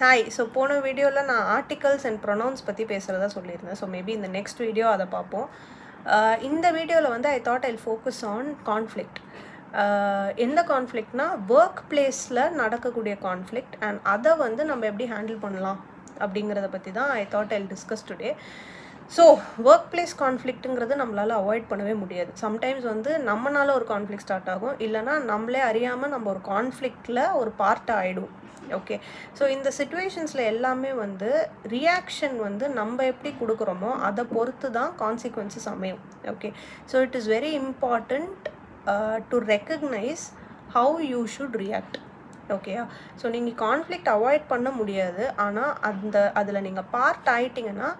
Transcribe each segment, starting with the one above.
Hi. So போன வீடியோவில் நான் ஆர்டிகல்ஸ் அண்ட் ப்ரொனவுன்ஸ் பற்றி பேசுகிறதா சொல்லியிருந்தேன். ஸோ மேபி இந்த நெக்ஸ்ட் வீடியோ அதை பார்ப்போம். இந்த வீடியோவில் வந்து I thought I focus on conflict. எந்த கான்ஃப்ளிக்ட்னா ஒர்க் பிளேஸில் நடக்கக்கூடிய கான்ஃப்ளிக்ட் அண்ட் அதை வந்து நம்ம எப்படி ஹேண்டில் பண்ணலாம் அப்படிங்கிறத பற்றி தான் I thought I discuss today. So work place கான்ஃப்ளிக்ட்டுங்கிறது நம்மளால் அவாய்ட் பண்ணவே முடியாது. சம்டைம்ஸ் வந்து நம்மளால ஒரு கான்ஃப்ளிக்ட் ஸ்டார்ட் ஆகும், இல்லைனா நம்மளே அறியாமல் நம்ம ஒரு கான்ஃப்ளிக்டில் ஒரு பார்ட்டாக ஆகிடும். ஓகே, ஸோ இந்த சிச்சுவேஷன்ஸில் எல்லாமே வந்து ரியாக்ஷன் வந்து நம்ம எப்படி கொடுக்குறோமோ அதை பொறுத்து தான் கான்சிக்வன்சஸ் அமையும். Okay, so it is very important to recognise how you should react. ஓகேயா? ஸோ நீங்கள் கான்ஃப்ளிக்ட் அவாய்ட் பண்ண முடியாது, ஆனால் அதில் நீங்கள் பார்ட் ஆகிட்டிங்கன்னா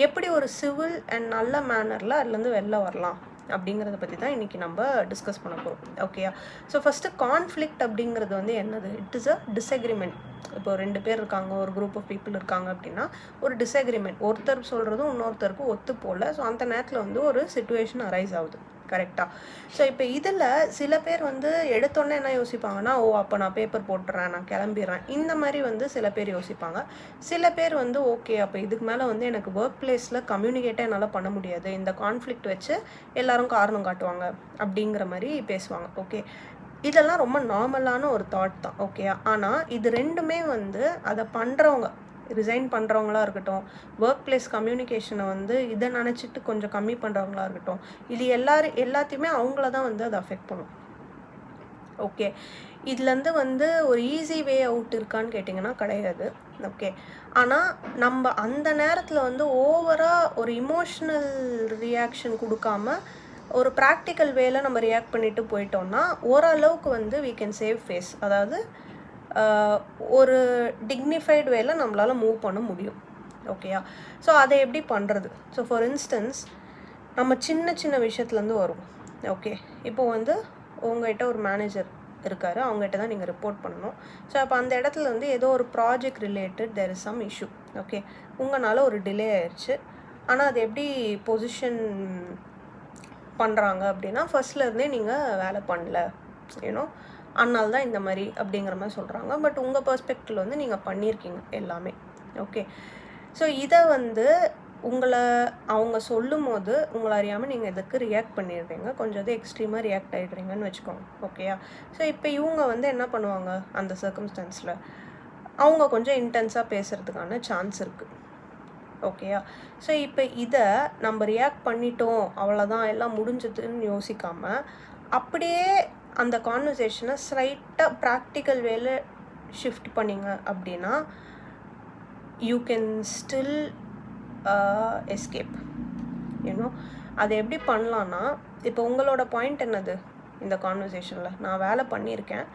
எப்படி ஒரு சிவில் அண்ட் நல்ல மேனரில் அதுலேருந்து வெளில வரலாம் அப்படிங்கிறத பற்றி தான் இன்றைக்கி நம்ம டிஸ்கஸ் பண்ண போகிறோம். ஓகேயா? ஸோ ஃபஸ்ட்டு கான்ஃப்ளிக்ட் அப்படிங்கிறது வந்து என்னது? It is a disagreement. இப்போ 2 பேர் இருக்காங்க, ஒரு குரூப் ஆஃப் பீப்புள் இருக்காங்க அப்படின்னா ஒரு டிஸ்அக்ரிமெண்ட், ஒருத்தர் சொல்கிறதும் இன்னொருத்தருக்கு ஒத்து போகல. ஸோ அந்த நேரத்தில் வந்து ஒரு சிச்சுவேஷன் அரைஸ் ஆகுது. கரெக்டாக? ஸோ இப்போ இதில் சில பேர் வந்து எடுத்தோடனே என்ன யோசிப்பாங்கன்னா, ஓ அப்போ நான் பேப்பர் போட்டுறேன், நான் கிளம்பிடுறேன், இந்த மாதிரி வந்து சில பேர் யோசிப்பாங்க. சில பேர் வந்து ஓகே அப்போ இதுக்கு மேலே வந்து எனக்கு ஒர்க் பிளேஸில் கம்யூனிகேட்டே என்னால் பண்ண முடியாது, இந்த கான்ஃப்ளிக்ட் வச்சு எல்லாரும் காரணம் காட்டுவாங்க அப்படிங்கிற மாதிரி பேசுவாங்க. ஓகே, இதெல்லாம் ரொம்ப நார்மலான ஒரு தாட் தான். ஓகேயா? ஆனால் இது ரெண்டுமே வந்து அதை பண்ணுறவங்க, ரிசைன் பண்ணுறவங்களா இருக்கட்டும், ஒர்க் பிளேஸ் கம்யூனிகேஷனை வந்து இதை நினச்சிட்டு கொஞ்சம் கம்மி பண்ணுறவங்களா இருக்கட்டும், இது எல்லாத்தையுமே அவங்கள தான் வந்து அதை அஃபெக்ட் பண்ணும். ஓகே, இதுலேருந்து வந்து ஒரு ஈஸி வே அவுட் இருக்கான்னு கேட்டிங்கன்னா கிடையாது. ஓகே, ஆனால் நம்ம அந்த நேரத்தில் வந்து ஓவராக ஒரு இமோஷ்னல் ரியாக்ஷன் கொடுக்காம ஒரு ப்ராக்டிக்கல் வேல நம்ம ரியாக்ட் பண்ணிட்டு போயிட்டோம்னா ஓரளவுக்கு வந்து we can save face. அதாவது ஒரு டிக்னிஃபைடு வேல நம்மளால் மூவ் பண்ண முடியும். ஓகேயா? ஸோ அதை எப்படி பண்ணுறது? ஸோ ஃபார் இன்ஸ்டன்ஸ் நம்ம சின்ன சின்ன விஷயத்துலேருந்து வருவோம். ஓகே, இப்போது வந்து உங்கள்கிட்ட ஒரு மேனேஜர் இருக்கார், அவங்ககிட்ட தான் நீங்கள் ரிப்போர்ட் பண்ணணும். ஸோ அப்போ அந்த இடத்துல வந்து ஏதோ ஒரு project related there is some issue. Okay, உங்களால் ஒரு டிலே ஆயிடுச்சு. ஆனால் அது எப்படி பொசிஷன் பண்ணுறாங்க அப்படின்னா, ஃபர்ஸ்ட்லேருந்தே நீங்கள் வேலை பண்ணல, யூனோ, அதனால தான் இந்த மாதிரி அப்படிங்கிற மாதிரி சொல்கிறாங்க. பட் உங்கள் பெர்ஸ்பெக்டிவில் வந்து நீங்கள் பண்ணியிருக்கீங்க எல்லாமே. ஓகே, ஸோ இதை வந்து அவங்க சொல்லும் போது உங்களை அறியாமல் நீங்கள் இதுக்கு ரியாக்ட் பண்ணிடுறீங்க, கொஞ்சம் அது எக்ஸ்ட்ரீமாக ரியாக்ட் ஆகிடுறீங்கன்னு வச்சுக்கோங்க. ஓகேயா? ஸோ இப்போ இவங்க வந்து என்ன பண்ணுவாங்க, அந்த சர்க்கம்ஸ்டன்ஸில் அவங்க கொஞ்சம் இன்டென்ஸாக பேசுகிறதுக்கான சான்ஸ் இருக்குது. ஓகேயா? ஸோ இப்போ இதை நம்ம ரியாக்ட் பண்ணிட்டோம், அவ்வளோதான் எல்லாம் முடிஞ்சதுன்னு யோசிக்காமல் அப்படியே அந்த கான்வர்சேஷனை ஸ்லைட்டாக ப்ராக்டிக்கல் வேலை ஷிஃப்ட் பண்ணிங்க அப்படின்னா you can still escape. You know, அதை எப்படி பண்ணலான்னா, இப்போ உங்களோட பாயிண்ட் என்னது இந்த கான்வர்சேஷனில்? நான் வேலை பண்ணியிருக்கேன்,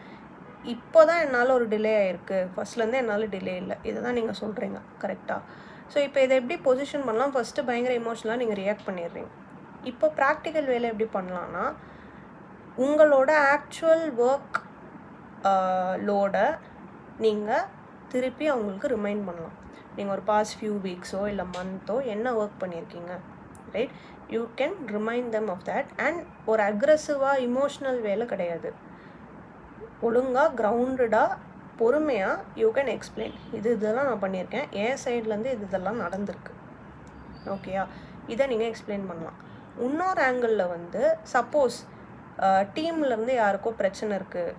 இப்போ தான் என்னால் ஒரு டிலே ஆகிருக்கு, ஃபஸ்ட்லேருந்தே என்னால் டிலே இல்லை, இதை தான் நீங்கள் சொல்கிறீங்க. கரெக்டாக? ஸோ இப்போ இதை எப்படி பொசிஷன் பண்ணலாம்? ஃபஸ்ட்டு பயங்கர இமோஷனலாக நீங்கள் ரியாக்ட் பண்ணிடுறீங்க. இப்போ ப்ராக்டிக்கல் வேலை எப்படி பண்ணலான்னா, உங்களோட ஆக்சுவல் ஒர்க் லோடை நீங்கள் திருப்பி அவங்களுக்கு ரிமைண்ட் பண்ணலாம். நீங்கள் ஒரு பாஸ்ட் ஃபியூ வீக்ஸோ இல்லை மந்த்தோ என்ன ஒர்க் பண்ணியிருக்கீங்க, right? You can remind them of that. And ஒரு அக்ரெசிவாக இமோஷ்னல் வேலை கிடையாது, ஒழுங்காக கிரவுண்டடாக பொறுமையாக யூ கேன் எக்ஸ்பிளைன், இதெல்லாம் நான் பண்ணியிருக்கேன், என் சைட்லேருந்து இதெல்லாம் நடந்திருக்கு. ஓகேயா? இதை நீங்கள் எக்ஸ்பிளைன் பண்ணலாம். இன்னொரு ஆங்கிளில் வந்து சப்போஸ் டீம்லேருந்து யாருக்கோ பிரச்சனை இருக்குது,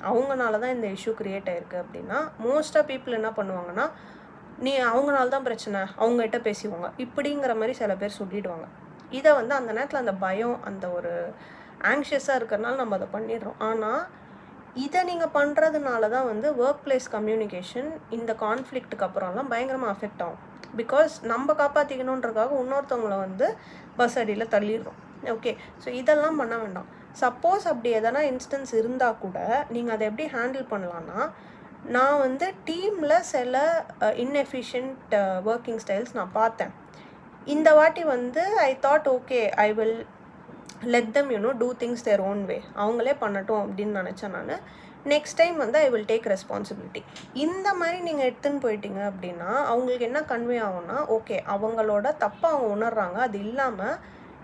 அவங்கனால தான் இந்த இஷ்யூ க்ரியேட் ஆகிருக்கு அப்படின்னா மோஸ்ட் ஆஃப் பீப்புள் என்ன பண்ணுவாங்கன்னா, நீ அவங்கனால தான் பிரச்சனை, அவங்ககிட்ட பேசிவாங்க, இப்படிங்கிற மாதிரி சில பேர் சொல்லிவிடுவாங்க. இதை வந்து அந்த நேரத்தில் அந்த பயம், அந்த ஒரு ஆங்ஷியஸாக இருக்கிறனால நம்ம அதை பண்ணிடுறோம். ஆனால் இதை நீங்கள் பண்ணுறதுனால தான் வந்து ஒர்க் பிளேஸ் கம்யூனிகேஷன் இந்த கான்ஃப்ளிக்ட்டுக்கு அப்புறம்லாம் பயங்கரமாக அஃபெக்ட் ஆகும். பிகாஸ் நம்ம காப்பாற்றிக்கணுன்றதுக்காக இன்னொருத்தவங்களை வந்து பஸ் அடியில் தள்ளிடுறோம். ஓகே, ஸோ இதெல்லாம் பண்ண வேண்டாம். சப்போஸ் அப்படி எதனா இன்ஸ்டன்ஸ் இருந்தால் கூட நீங்கள் அதை எப்படி ஹேண்டில் பண்ணலான்னா, நான் வந்து டீமில் சில இன்எஃபிஷியன்ட் ஒர்க்கிங் ஸ்டைல்ஸ் நான் பார்த்தேன், இந்த வாட்டி வந்து I thought okay I will let them do things their own way, அவங்களே பண்ணட்டும் அப்படின்னு நினச்சேன் நான். நெக்ஸ்ட் டைம் வந்து ஐ வில் டேக் ரெஸ்பான்சிபிலிட்டி. இந்த மாதிரி நீங்கள் எடுத்துன்னு போயிட்டீங்க அப்படின்னா அவங்களுக்கு என்ன கன்வே ஆகும்னா, ஓகே அவங்களோட தப்பாக அவங்க உணர்றாங்க, அது இல்லாமல்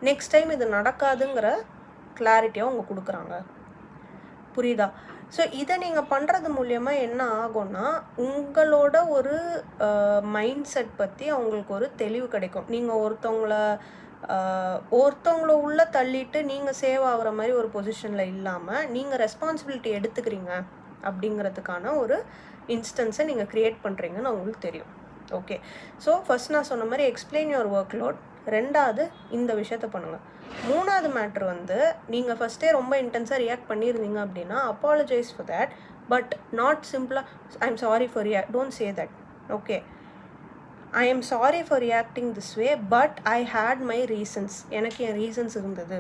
நெக்ஸ்ட் டைம் இது நடக்காதுங்கிற கிளாரிட்டியாக அவங்க கொடுக்குறாங்க. புரியுதா? ஸோ இதை நீங்கள் பண்ணுறது மூலயமா என்ன ஆகும்னா உங்களோட ஒரு மைண்ட் செட் பற்றி அவங்களுக்கு ஒரு தெளிவு கிடைக்கும். நீங்கள் ஒருத்தவங்கள உள்ளே தள்ளிட்டு நீங்கள் சேவ் ஆகிற மாதிரி ஒரு பொசிஷனில் இல்லாமல் நீங்கள் ரெஸ்பான்சிபிலிட்டி எடுத்துக்கிறீங்க அப்படிங்கிறதுக்கான ஒரு இன்ஸ்டன்ஸை நீங்கள் க்ரியேட் பண்ணுறீங்கன்னு அவங்களுக்கு தெரியும். ஓகே, ஸோ ஃபர்ஸ்ட் நான் சொன்ன மாதிரி எக்ஸ்பிளைன் யுவர் ஒர்க் லோட். ரெண்டாவது இந்த விஷயத்த பண்ணுங்கள். மூணாவது மேட்ரு வந்து நீங்கள் ஃபஸ்ட்டே ரொம்ப இன்டென்ஸாக ரியாக்ட் பண்ணியிருந்தீங்க அப்படின்னா apologise for that, but not சிம்பிளாக I am sorry for don't say that. Okay, I am sorry for reacting this way but I had my reasons. எனக்கு என் ரீசன்ஸ் இருந்தது.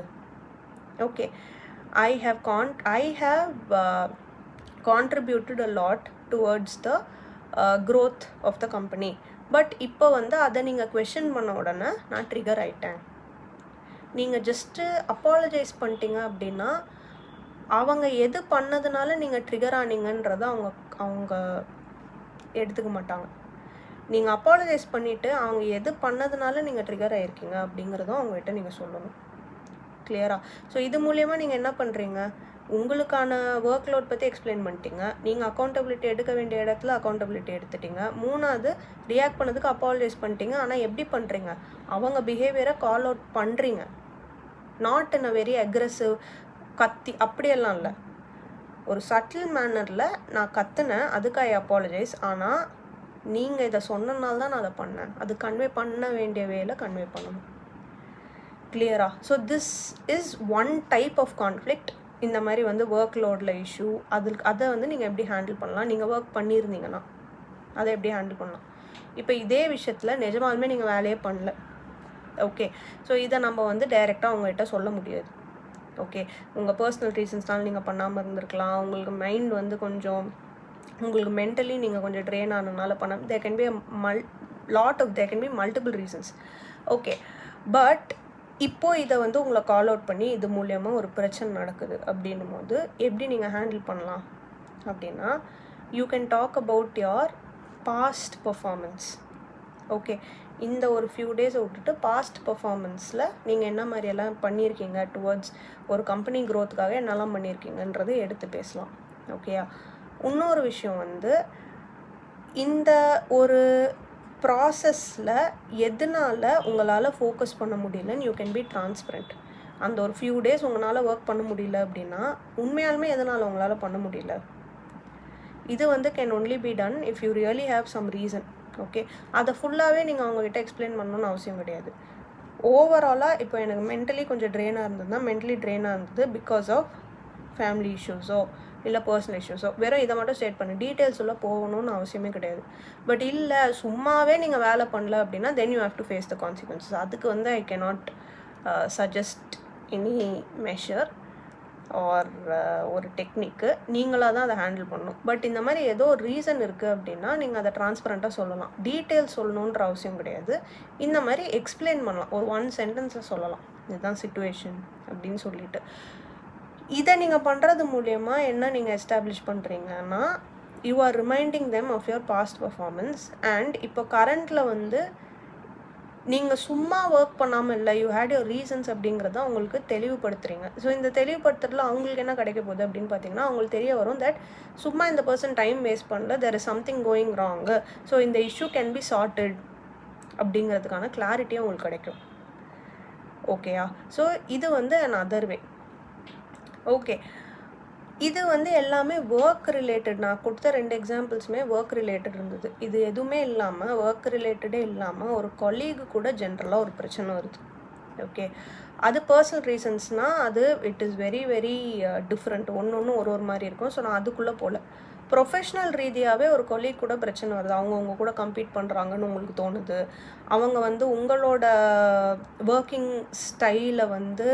Okay, I have contributed a lot towards the growth of the company. But இப்போ வந்து அதை நீங்கள் question பண்ண உடனே நான் ட்ரிகர் ஆகிட்டேன். நீங்கள் ஜஸ்ட்டு அப்பாலஜைஸ் பண்ணிட்டீங்க அப்படின்னா அவங்க எது பண்ணதுனால நீங்கள் ட்ரிகர் ஆனீங்கன்றதை அவங்க எடுத்துக்க மாட்டாங்க. நீங்கள் அப்பாலஜைஸ் பண்ணிவிட்டு அவங்க எது பண்ணதுனால நீங்கள் ட்ரிகர் ஆகிருக்கீங்க அப்படிங்கிறதும் அவங்ககிட்ட நீங்கள் சொல்லணும். கிளியரா? ஸோ இது மூலயமா நீங்கள் என்ன பண்ணுறீங்க, உங்களுக்கான ஒர்க் லோட் பற்றி எக்ஸ்பிளைன் பண்ணிட்டீங்க. நீங்கள் அக்கௌண்டபிலிட்டி எடுக்க வேண்டிய இடத்துல அக்கௌண்டபிலிட்டி எடுத்துட்டீங்க. மூணாவது ரியாக்ட் பண்ணதுக்கு அப்பாலஜைஸ் பண்ணிட்டீங்க. ஆனால் எப்படி பண்ணுறீங்க, அவங்க பிஹேவியரை கால் அவுட் பண்ணுறீங்க. Not in a very aggressive கத்தி அப்படியெல்லாம் இல்லை. ஒரு சட்டில் மேனரில் நான் கத்துனேன், அதுக்கு ஐ அப்பாலஜைஸ். ஆனால் நீங்கள் இதை சொன்னனால தான் நான் அதை பண்ணேன். அது கன்வே பண்ண வேண்டிய வேலை கன்வே பண்ணணும். கிளியரா? So this is one type of conflict. இந்த மாதிரி வந்து ஒர்க் லோடில் இஷ்யூ, அதை வந்து நீங்கள் எப்படி ஹேண்டில் பண்ணலாம், நீங்கள் ஒர்க் பண்ணியிருந்தீங்கன்னா அதை எப்படி ஹேண்டில் பண்ணலாம். இப்போ இதே விஷயத்தில் நிஜமாலுமே நீங்கள் வேலையே பண்ணல. ஓகே, ஸோ இதை நம்ம வந்து டைரெக்டாக அவங்ககிட்ட சொல்ல முடியாது. ஓகே, உங்கள் பர்சனல் ரீசன்ஸ்னால நீங்கள் பண்ணாமல் இருந்திருக்கலாம். உங்களுக்கு மைண்ட் வந்து கொஞ்சம் உங்களுக்கு மென்டலி நீங்கள் கொஞ்சம் ட்ரெயின் ஆனதுனால there can be there can be multiple reasons. Okay, but இப்போது இதை வந்து உங்களை கால் அவுட் பண்ணி இது மூலயமா ஒரு பிரச்சனை நடக்குது அப்படின்னும் போது எப்படி நீங்கள் ஹேண்டில் பண்ணலாம் அப்படின்னா, you can talk about your past performance. Okay, இந்த ஒரு ஃபியூ டேஸை விட்டுட்டு பாஸ்ட் பர்ஃபார்மன்ஸில் நீங்கள் என்ன மாதிரியெல்லாம் பண்ணியிருக்கீங்க, டுவர்ட்ஸ் ஒரு கம்பெனி க்ரோத்துக்காக என்னெல்லாம் பண்ணியிருக்கீங்கன்றதை எடுத்து பேசலாம். ஓகேயா? இன்னொரு விஷயம் வந்து இந்த ஒரு ப்ராசஸில் எதனால் உங்களால் ஃபோக்கஸ் பண்ண முடியலன்னு யூ கேன் பி டிரான்ஸ்பரண்ட். அந்த ஒரு ஃபியூ டேஸ் உங்களால் ஒர்க் பண்ண முடியல அப்படின்னா உண்மையாலுமே எதனால் உங்களால் பண்ண முடியல, இது வந்து can only be done if you really have some reason. Okay, அதை ஃபுல்லாகவே நீங்கள் அவங்ககிட்ட எக்ஸ்பிளைன் பண்ணணும்னு அவசியம் கிடையாது. ஓவராலாக இப்போ எனக்கு மென்டலி கொஞ்சம் ட்ரெயினாக இருந்ததுன்னா மென்டலி ட்ரெயினாக இருந்தது பிகாஸ் ஆஃப் ஃபேமிலி இஷ்யூஸோ இல்லை பர்சனல் இஷ்யூஸோ, வெறும் இதை மட்டும் ஸ்டேட் பண்ணு, டீட்டெயில்ஸ் உள்ள போகணும்னு அவசியமே கிடையாது. பட் இல்லை சும்மாவே நீங்கள் வேலை பண்ணல அப்படின்னா then you have to face the consequences. அதுக்கு வந்து I cannot suggest any measure or ஒரு டெக்னிக்கு. நீங்களாக தான் அதை ஹேண்டில் பண்ணணும். பட் இந்த மாதிரி ஏதோ ஒரு ரீசன் இருக்குது அப்படின்னா நீங்கள் அதை டிரான்ஸ்பரண்ட்டாக சொல்லலாம். டீட்டெயில்ஸ் சொல்லணுன்ற அவசியம் கிடையாது. இந்த மாதிரி எக்ஸ்பிளைன் பண்ணலாம், ஒரு 1 சென்டென்ஸை சொல்லலாம், இதுதான் சிச்சுவேஷன் அப்படின்னு சொல்லிட்டு. இதை நீங்கள் பண்ணுறது மூலயமா என்ன நீங்கள் எஸ்டாப்ளிஷ் பண்ணுறீங்கன்னா, you are reminding them of your past performance. And இப்போ கரண்ட்டில் வந்து நீங்கள் சும்மா ஒர்க் பண்ணாமல் இல்லை, யூ ஹேட் யுவர் ரீசன்ஸ் அப்படிங்கிறத அவங்களுக்கு தெளிவுபடுத்துறீங்க. ஸோ இந்த தெளிவுபடுத்துறதுல அவங்களுக்கு என்ன கிடைக்க போகுது அப்படின்னு பார்த்தீங்கன்னா, அவங்களுக்கு தெரிய வரும் தட் சும்மா இந்த பர்சன் டைம் வேஸ்ட் பண்ணல, there is something going wrong, so இந்த இஷ்யூ கேன் பி சார்ட்டட் அப்படிங்கிறதுக்கான கிளாரிட்டியும் உங்களுக்கு கிடைக்கும். ஓகேயா? ஸோ இது வந்து another way. ஓகே, இது வந்து எல்லாமே ஒர்க் ரிலேட்டட். நான் கொடுத்த 2 எக்ஸாம்பிள்ஸுமே ஒர்க் ரிலேட்டட் இருந்தது. இது எதுவுமே இல்லாமல், ஒர்க் ரிலேட்டடே இல்லாமல் ஒரு கொலீகு கூட ஜென்ரலாக ஒரு பிரச்சனை வருது. ஓகே, அது பர்சனல் ரீசன்ஸ்னால் அது it is very very different. ஒன்று ஒரு மாதிரி இருக்கும். ஸோ நான் அதுக்குள்ளே போகல. ப்ரொஃபஷ்னல் ரீதியாகவே ஒரு கொலீக் கூட பிரச்சனை வருது. அவங்க கூட கம்பீட் பண்ணுறாங்கன்னு உங்களுக்கு தோணுது. அவங்க வந்து உங்களோட ஒர்க்கிங் ஸ்டைலை வந்து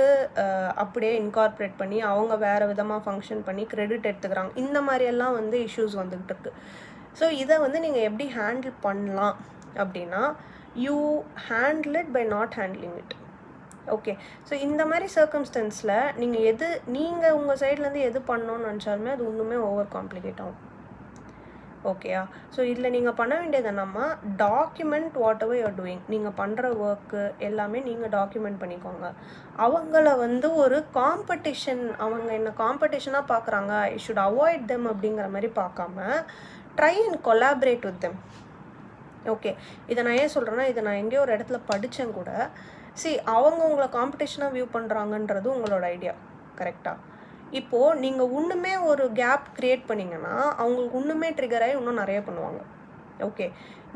அப்படியே இன்கார்பரேட் பண்ணி அவங்க வேறு விதமாக ஃபங்க்ஷன் பண்ணி கிரெடிட் எடுத்துக்கிறாங்க. இந்த மாதிரியெல்லாம் வந்து இஷ்யூஸ் வந்துக்கிட்டு இருக்குது. ஸோ இதை வந்து நீங்கள் எப்படி ஹேண்டில் பண்ணலாம் அப்படின்னா, you handle it by not handling it. Okay, so இந்த மாதிரி சர்க்கம்ஸ்டன்ஸில் நீங்கள் உங்கள் சைட்லேருந்து எது பண்ணணும்னு நினச்சாலுமே அது இன்னுமே ஓவர் காம்ப்ளிகேட் ஆகும். ஓகேயா? ஸோ இதில் நீங்கள் பண்ண வேண்டியது என்னம்மா, document whatever you're doing. நீங்கள் பண்ணுற ஒர்க்கு எல்லாமே நீங்கள் டாக்குமெண்ட் பண்ணிக்கோங்க. அவங்கள வந்து ஒரு காம்படிஷன், அவங்க என்ன காம்படிஷனாக பார்க்குறாங்க, ஐ ஷுட் அவாய்ட் தெம் அப்படிங்கிற மாதிரி பார்க்காம try and collaborate with them. Okay, இதை நான் ஏன் சொல்கிறேன்னா, இதை நான் எங்கேயோ ஒரு இடத்துல படித்தேன் கூட. அவங்க உங்களை காம்படிஷனாக வியூ பண்ணுறாங்கன்றது உங்களோட ஐடியா, கரெக்டாக? இப்போது நீங்கள் இன்னுமே ஒரு கேப் க்ரியேட் பண்ணிங்கன்னா அவங்களுக்கு இன்னுமே ட்ரிகர் ஆகி இன்னும் நிறைய பண்ணுவாங்க. ஓகே,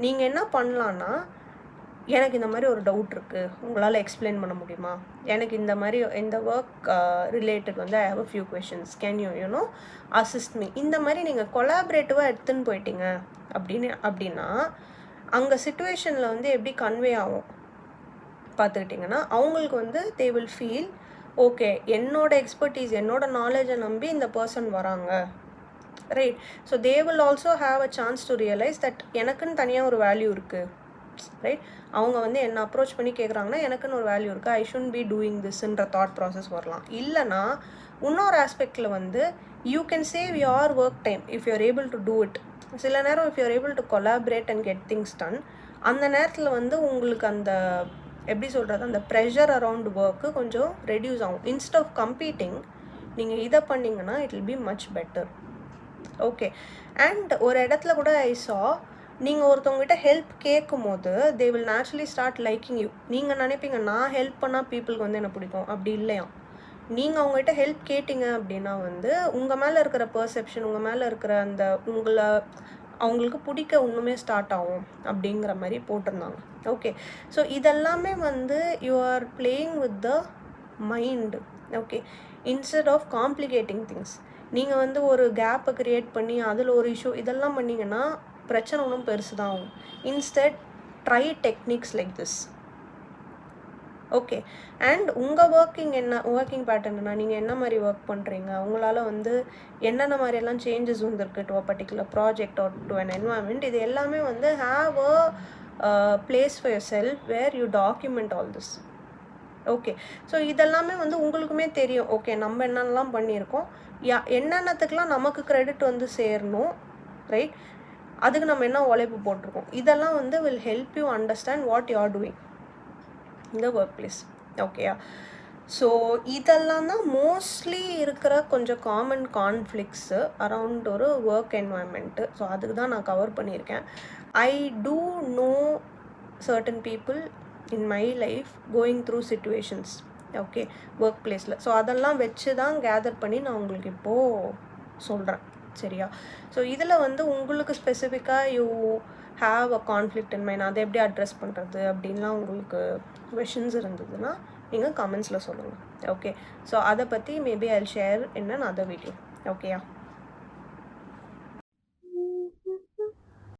நீங்கள் என்ன பண்ணலான்னா, எனக்கு இந்த மாதிரி ஒரு டவுட் இருக்குது, உங்களால் எக்ஸ்பிளைன் பண்ண முடியுமா? எனக்கு இந்த மாதிரி இந்த ஒர்க் ரிலேட்டட் வந்து I have a few questions, can you assist me? இந்த மாதிரி நீங்கள் கொலாபரேட்டிவாக எடுத்துன்னு போயிட்டீங்க அப்படின்னா அங்கே சிச்சுவேஷனில் வந்து எப்படி கன்வே ஆகும் பார்த்துக்கிட்டிங்கன்னா, அவங்களுக்கு வந்து தே வில் ஃபீல் ஓகே, என்னோட எக்ஸ்பர்டீஸ், என்னோட நாலேஜை நம்பி இந்த பர்சன் வராங்க, right? So they will also have a chance to realise that எனக்குன்னு தனியாக ஒரு வேல்யூ இருக்குது, ரைட்? அவங்க வந்து என்ன அப்ரோச் பண்ணி கேட்குறாங்கன்னா எனக்குன்னு ஒரு வேல்யூ இருக்குது, ஐ ஷுட் பி டூயிங் திஸ்ன்ற தாட் ப்ராசஸ் வரலாம். இல்லைனா இன்னொரு ஆஸ்பெக்டில் வந்து you can save your work time if you're able to do it. சில நேரம் if you're able to collaborate and get things done, அந்த நேரத்தில் வந்து உங்களுக்கு அந்த எப்படி சொல்கிறது, அந்த ப்ரெஷர் அரவுண்ட் ஒர்க்கு கொஞ்சம் ரெடியூஸ் ஆகும். இன்ஸ்ட் ஆஃப் கம்பீட்டிங் நீங்கள் இதை பண்ணிங்கன்னா it will be much better. Okay, and ஒரு இடத்துல கூட ஐ சா, நீங்கள் ஒருத்தவங்ககிட்ட ஹெல்ப் கேட்கும் போது they will naturally start liking you. நீங்கள் நினைப்பீங்க நான் ஹெல்ப் பண்ணால் பீப்புளுக்கு வந்து என்ன பிடிக்கும், அப்படி இல்லையா? நீங்கள் அவங்ககிட்ட ஹெல்ப் கேட்டிங்க அப்படின்னா வந்து உங்கள் மேலே இருக்கிற பர்செப்ஷன், உங்கள் மேலே இருக்கிற அந்த உங்களை அவங்களுக்கு பிடிக்க ஒன்றுமே ஸ்டார்ட் ஆகும் அப்படிங்கிற மாதிரி போட்டிருந்தாங்க. ஓகே, ஸோ இதெல்லாமே வந்து you are playing with the mind. Okay, instead of complicating things நீங்கள் வந்து ஒரு கேப்பை க்ரியேட் பண்ணி அதில் ஒரு இஷ்யூ இதெல்லாம் பண்ணிங்கன்னா பிரச்சனை ஒன்றும் பெருசு தான் ஆகும். Instead try techniques like this. Okay, and உங்கள் ஒர்க்கிங் பேட்டர்னா நீங்கள் என்ன மாதிரி ஒர்க் பண்ணுறீங்க, உங்களால் வந்து என்னென்ன மாதிரியெல்லாம் சேஞ்சஸ் வந்திருக்கு to a particular project or to an environment, இது எல்லாமே வந்து have a place for yourself where you document all this. Okay, so இதெல்லாமே வந்து உங்களுக்குமே தெரியும். ஓகே, நம்ம என்னென்னலாம் பண்ணியிருக்கோம், என்னென்னத்துக்கெலாம் நமக்கு கிரெடிட் வந்து சேரணும், ரைட்? அதுக்கு நம்ம என்ன உழைப்பு போட்டிருக்கோம், இதெல்லாம் வந்து will help you understand what you are doing இந்த ஒர்க் பிளேஸ். ஓகேயா? ஸோ இதெல்லாம் தான் மோஸ்ட்லி இருக்கிற கொஞ்சம் காமன் கான்ஃப்ளிக்ஸு அரவுண்ட் ஒரு ஒர்க் என்வாயன்மெண்ட்டு. ஸோ அதுக்கு தான் நான் கவர் பண்ணியிருக்கேன். I do know certain people in my life going through situations, okay, work பிளேஸில். ஸோ அதெல்லாம் வச்சு தான் கேதர் பண்ணி நான் உங்களுக்கு இப்போது சொல்கிறேன், சரியா? ஸோ இதில் வந்து உங்களுக்கு ஸ்பெசிஃபிக்காக you have a conflict in mind, அதை எப்படி அட்ரெஸ் பண்ணுறது அப்படின்லாம் உங்களுக்கு கொஷின்ஸ் இருந்ததுன்னா நீங்கள் கமெண்ட்ஸில் சொல்லுங்கள். ஓகே, ஸோ அதை பற்றி maybe I share in an other video. ஓகேயா?